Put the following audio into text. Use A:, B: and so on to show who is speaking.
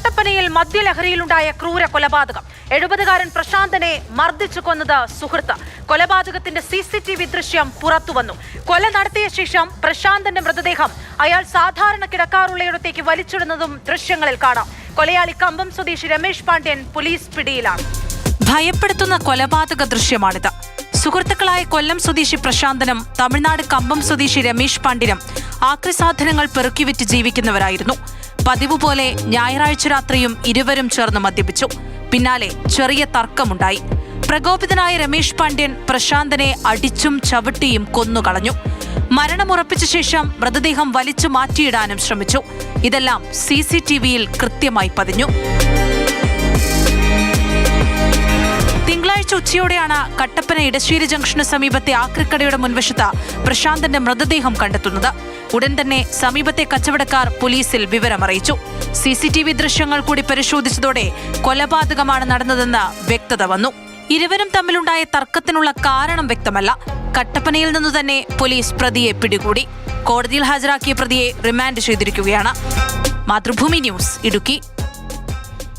A: കട്ടപ്പനയിൽ മദ്യലഹരിയിലുണ്ടായ ക്രൂര കൊലപാതകം. 70-കാരൻ പ്രശാന്തനെ മർദ്ദിച്ചു കൊന്നത് സുഹൃത്ത്. കൊലപാതകത്തിന്റെ CCTV ദൃശ്യം പുറത്തുവന്നു. കൊല നടത്തിയ ശേഷം പ്രശാന്തന്റെ മൃതദേഹം അയാൾ സാധാരണ കിടക്കാറുള്ളയിടത്തേക്ക് വലിച്ചിടുന്നതും ദൃശ്യങ്ങളിൽ കാണാം. കൊലയാളി കമ്പം സ്വദേശി രമേശ് പാണ്ഡ്യൻ പോലീസ് പിടിയിലാണ്. ഭയപ്പെടുത്തുന്ന കൊലപാതക ദൃശ്യമാണിത്. സുഹൃത്തുക്കളായ കൊല്ലം സ്വദേശി പ്രശാന്തനും തമിഴ്നാട് കമ്പം സ്വദേശി രമേശ് പാണ്ഡ്യനും ആക്രിസാധനങ്ങൾ പെറുക്കിവിറ്റ് ജീവിക്കുന്നവരായിരുന്നു. പതിവ് പോലെ ഞായറാഴ്ച രാത്രിയും ഇരുവരും ചേർന്ന് മദ്യപിച്ചു. പിന്നാലെ ചെറിയ തർക്കമുണ്ടായി. പ്രകോപിതനായ രമേശ് പാണ്ഡ്യൻ പ്രശാന്തനെ അടിച്ചും ചവിട്ടിയും കൊന്നുകളഞ്ഞു. മരണമുറപ്പിച്ച ശേഷം മൃതദേഹം വലിച്ചു മാറ്റിയിടാനും ശ്രമിച്ചു. ഇതെല്ലാം CCTVയിൽ കൃത്യമായി പതിഞ്ഞു. തിങ്കളാഴ്ച ഉച്ചയോടെയാണ് കട്ടപ്പന ഇടശ്ശേരി ജംഗ്ഷന് സമീപത്തെ ആക്രിക്കടയുടെ മുൻവശത്ത് പ്രശാന്തന്റെ മൃതദേഹം കണ്ടെത്തുന്നത്. ഉടൻ തന്നെ സമീപത്തെ കച്ചവടക്കാർ പോലീസിൽ വിവരമറിയിച്ചു. CCTV ദൃശ്യങ്ങൾ കൂടി പരിശോധിച്ചതോടെ കൊലപാതകമാണ് നടന്നതെന്ന് വ്യക്തത വന്നു. ഇരുവരും തമ്മിലുണ്ടായ തർക്കത്തിനുള്ള കാരണം വ്യക്തമല്ല. കട്ടപ്പനയിൽ നിന്നു തന്നെ പോലീസ് പ്രതിയെ പിടികൂടി. കോടതിയിൽ ഹാജരാക്കിയ പ്രതിയെ റിമാൻഡ് ചെയ്തിരിക്കുകയാണ്. മാതൃഭൂമി ന്യൂസ്, ഇടുക്കി.